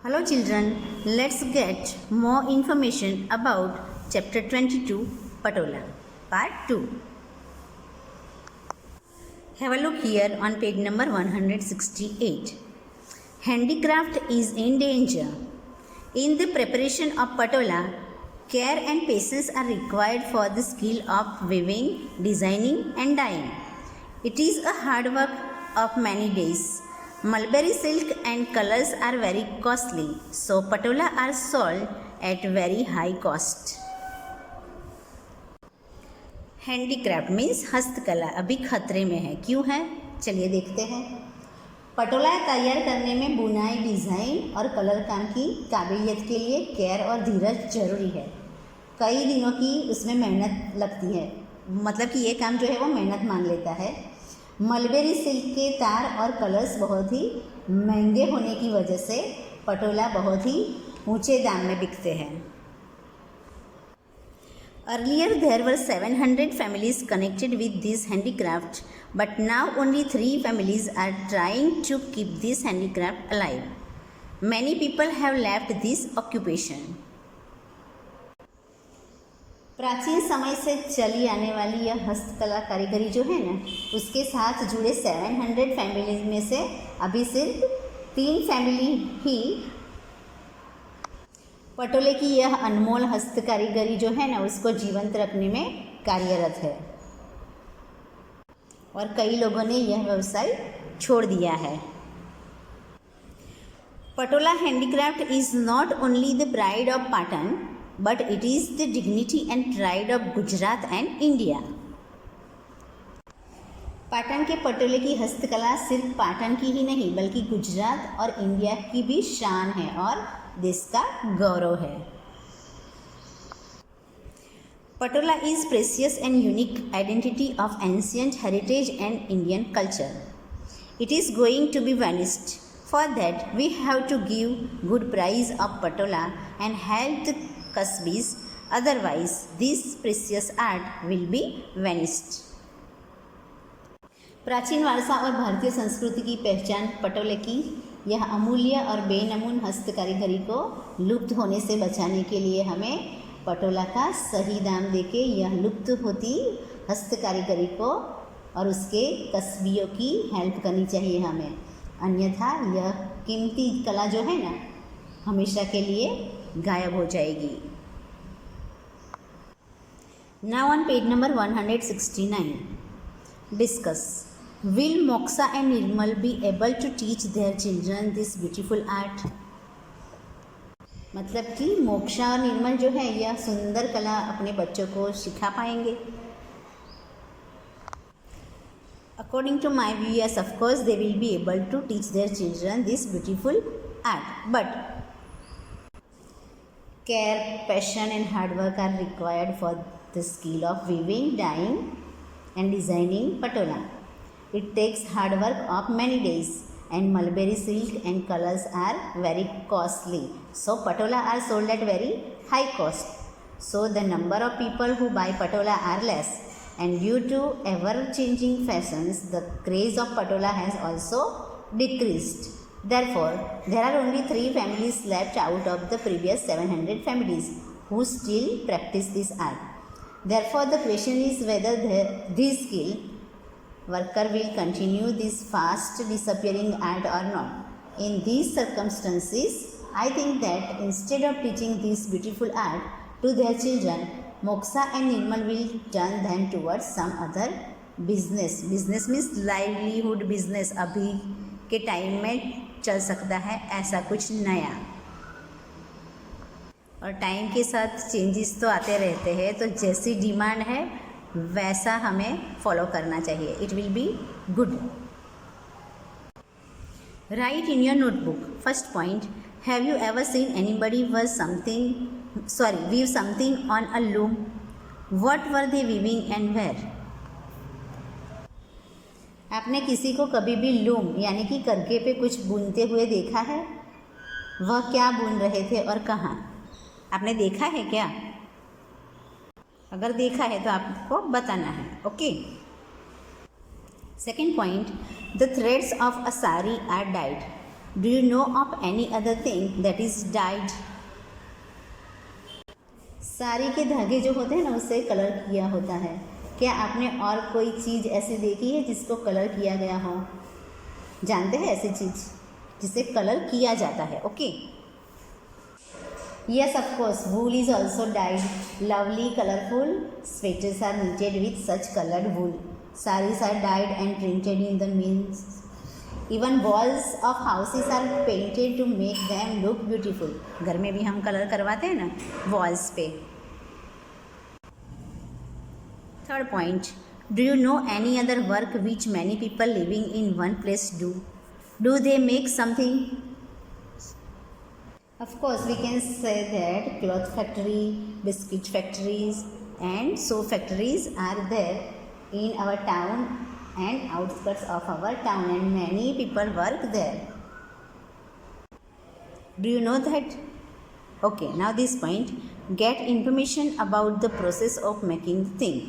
Hello children, let's get more information about chapter 22 Patola part 2. Have a look here on page number 168. Handicraft is in danger. In the preparation of patola, care and patience are required for the skill of weaving, designing and dyeing. It is a hard work of many days. Mulberry silk and colors are very costly, so patola are sold at very high cost. Handicraft means हस्तकला अभी खतरे में है। क्यों है, चलिए देखते हैं। पटोला तैयार करने में बुनाई, डिज़ाइन और कलर काम की काबिलियत के लिए केयर और धीरज जरूरी है। कई दिनों की उसमें मेहनत लगती है, मतलब कि ये काम जो है वो मेहनत मांग लेता है। मलबेरी सिल्क के तार और कलर्स बहुत ही महंगे होने की वजह से पटोला बहुत ही ऊंचे दाम में बिकते हैं। Earlier there were 700 families connected with this handicraft, but now only 3 families are trying to keep this handicraft alive. Many people have left this occupation. प्राचीन समय से चली आने वाली यह हस्तकला कारीगरी जो है ना, उसके साथ जुड़े 700 फैमिली में से अभी सिर्फ 3 फैमिली ही पटोले की यह अनमोल हस्त कारीगरी जो है ना उसको जीवंत रखने में कार्यरत है, और कई लोगों ने यह व्यवसाय छोड़ दिया है। Patola handicraft is not only the pride of Patan, but it is the dignity and pride of Gujarat and India. Patan के पटोले की हस्तकला सिर्फ पाटन की ही नहीं बल्कि गुजरात और इंडिया की भी शान है और देश का गौरव है। Patola is precious and unique identity of ancient heritage and Indian culture. It is going to be vanished. For that we have to give good price of patola and help the Kasbis, otherwise this precious art will be vanished. प्राचीन वारसा और भारतीय संस्कृति की पहचान पटोले की यह अमूल्य और बेनमून हस्त कारीगरी को लुप्त होने से बचाने के लिए हमें पटोला का सही दाम देके यह लुप्त होती हस्त कारीगरी को और उसके कस्बियों की हेल्प करनी चाहिए हमें, अन्यथा यह कीमती कला जो है ना हमेशा के लिए गायब हो जाएगी। Now on page number 169, discuss. Will Moksha and Nirmal be able to teach their children this beautiful art? मतलब कि मोक्षा और निर्मल जो है यह सुंदर कला अपने बच्चों को सिखा पाएंगे। According to my view, yes, of course they will be able to teach their children this beautiful art, but care, passion and hard work are required for the skill of weaving, dyeing and designing patola. It takes hard work of many days and mulberry silk and colors are very costly. So patola are sold at very high cost. So the number of people who buy patola are less, and due to ever-changing fashions, the craze of patola has also decreased. Therefore, there are only 3 families left out of the previous 700 families who still practice this art. Therefore, the question is whether this skilled worker will continue this fast disappearing art or not. In these circumstances, I think that instead of teaching this beautiful art to their children, Moksha and Nirmal will turn them towards some other business. Business means livelihood business. अभी के time में चल सकता है ऐसा कुछ नया, और टाइम के साथ चेंजेस तो आते रहते हैं, तो जैसी डिमांड है वैसा हमें फॉलो करना चाहिए। It will be good. Right in your notebook. First point, have you ever seen anybody weave something on a loom? What were they weaving and where? आपने किसी को कभी भी लूम यानी कि करके पे कुछ बुनते हुए देखा है? वह क्या बुन रहे थे और कहाँ? आपने देखा है क्या? अगर देखा है तो आपको बताना है। Okay. Second point, the threads of a sari are dyed. Do you know of any other thing that is dyed? Sari के धागे जो होते हैं ना उससे कलर किया होता है। क्या आपने और कोई चीज़ ऐसी देखी है जिसको कलर किया गया हो? जानते हैं ऐसी चीज़ जिसे कलर किया जाता है? Okay, yes of course, wool is also dyed. Lovely colourful sweaters are knitted with such colored wool. Sarees are dyed and printed in the mills. Even walls of houses are painted to make them look beautiful. घर में भी हम colour करवाते हैं ना walls पे। Third point, do you no any other work which many people living in one place do? Do they make something? Of course, we can say that cloth factory, biscuit factories and soap factories are there in our town and outskirts of our town, and many people work there. Do you know that? Okay, now this point, get information about the process of making the thing.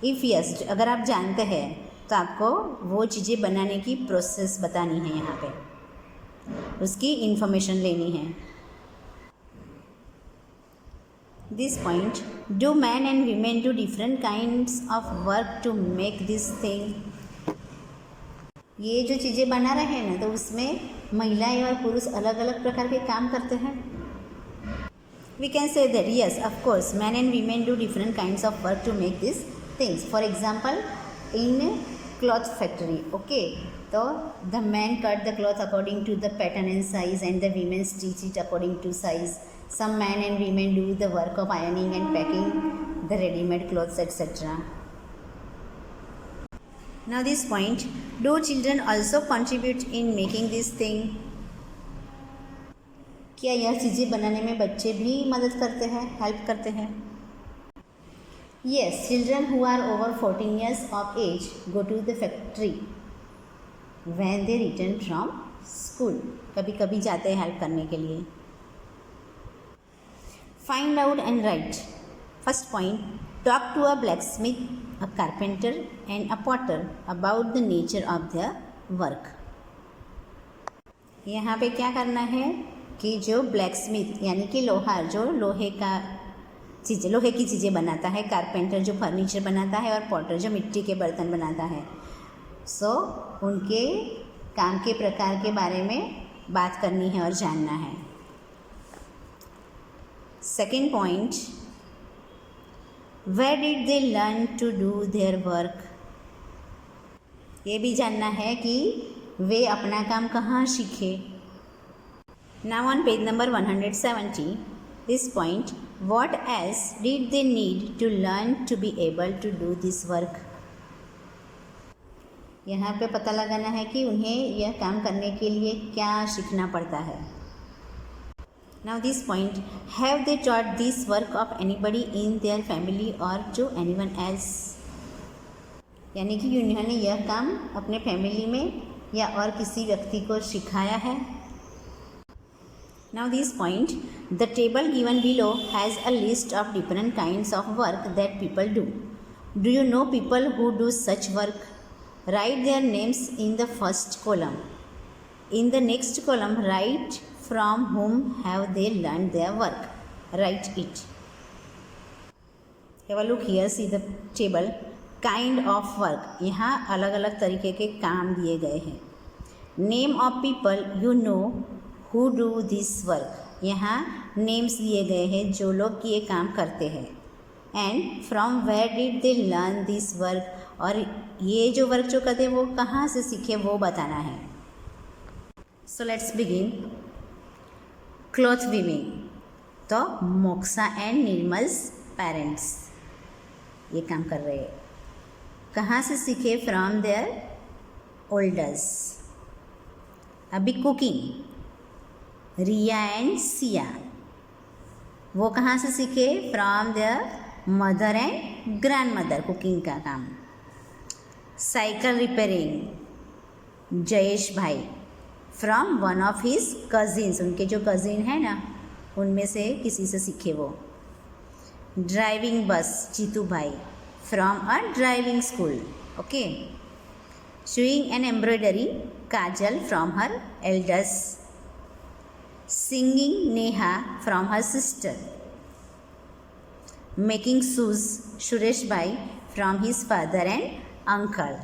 If yes, अगर आप जानते हैं तो आपको वो चीज़ें बनाने की प्रोसेस बतानी है, यहाँ पे उसकी इंफॉर्मेशन लेनी है। This point, do men and women do different kinds of work to make this thing? ये जो चीज़ें बना रहे हैं ना तो उसमें महिलाएं और पुरुष अलग अलग प्रकार के काम करते हैं। We can say that yes, of course, men and women do different kinds of work to make these things. For example, in cloth factory, okay, so the men cut the cloth according to the pattern and size, and the women stitch it according to size. Some men and women do the work of ironing and packing the ready-made clothes, etc. Now this point, do children also contribute in making this thing? क्या यह चीज़ें बनाने में बच्चे भी मदद करते हैं, हेल्प करते हैं? Yes, children who are over 14 years of age go to the factory when they return from school. कभी कभी जाते हैं हेल्प करने के लिए। Find out and write. First point, talk to a blacksmith, a carpenter and a potter about the nature of their work. यहाँ पे क्या करना है कि जो ब्लैकस्मिथ यानी कि लोहार जो लोहे की चीज़ें बनाता है, कारपेंटर जो फर्नीचर बनाता है और पॉटर जो मिट्टी के बर्तन बनाता है, सो उनके काम के प्रकार के बारे में बात करनी है और जानना है। Second point, where did they learn to do their work? ये भी जानना है कि वे अपना काम कहाँ सीखे। Now on page number 170, this point, what else did they need to learn to be able to do this work? यहाँ पे पता लगाना है कि उन्हें यह काम करने के लिए क्या सीखना पड़ता है। Now this point, have they taught this work of anybody in their family or to anyone else? यानी कि उन्होंने यह काम अपने फैमिली में या और किसी व्यक्ति को सिखाया है। Now this point, the table given below has a list of different kinds of work that people do. Do you know people who do such work? Write their names in the first column. In the next column, write from whom have they learned their work. Write it. Have a look here, see the table. Kind of work. यहाँ अलग अलग तरीके के काम दिए गए हैं। Name of people you know who do this work. यहाँ नेम्स दिए गए हैं जो लोग ये काम करते हैं। And from where did they learn this work, और ये जो वर्क जो करते हैं वो कहाँ से सीखे वो बताना है। So let's begin. Cloth weaving, तो मोक्सा एंड निर्मल्स पेरेंट्स ये काम कर रहे हैं। कहाँ से सीखे? From their olders. अभी कुकिंग, रिया एंड सिया, वो कहाँ से सीखे? From their mother and grandmother, cooking का काम। साइकिल रिपेयरिंग, जयेश भाई, from one of his cousins, उनके जो कजिन है ना उनमें से किसी से सीखे वो। ड्राइविंग बस, जीतू भाई, from a driving school. Okay. Sewing and embroidery, Kajal from her elders. Singing Neha from her sister. Making shoes Suresh Bhai from his father and uncle.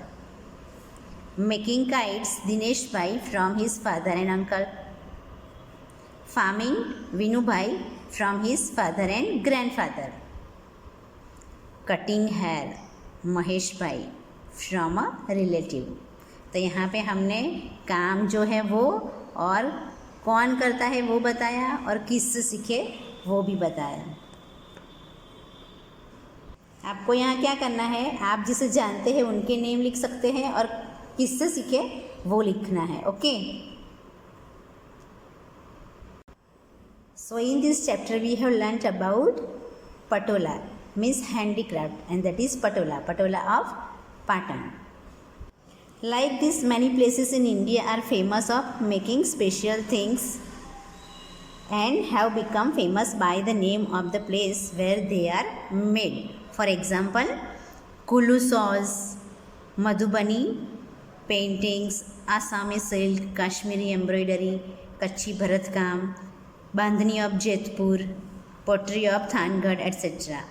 Making kites Dinesh Bhai from his father and uncle. Farming Vinu Bhai from his father and grandfather. Cutting hair Mahesh भाई from a relative. तो यहाँ पे हमने काम जो है वो और कौन करता है वो बताया और किससे सीखे वो भी बताया। आपको यहाँ क्या करना है, आप जिसे जानते हैं उनके नेम लिख सकते हैं और किससे सीखे वो लिखना है। Okay, so in this chapter we have learnt about patola means handicraft, and that is Patola of Patan. Like this, many places in India are famous of making special things and have become famous by the name of the place where they are made. For example, Kulu saws, Madhubani paintings, Assami silk, Kashmiri embroidery, Kachi Bharatkam, Bandhani of Jethpur, pottery of Thangad, etc.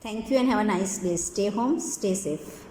Thank you and have a nice day. Stay home, stay safe.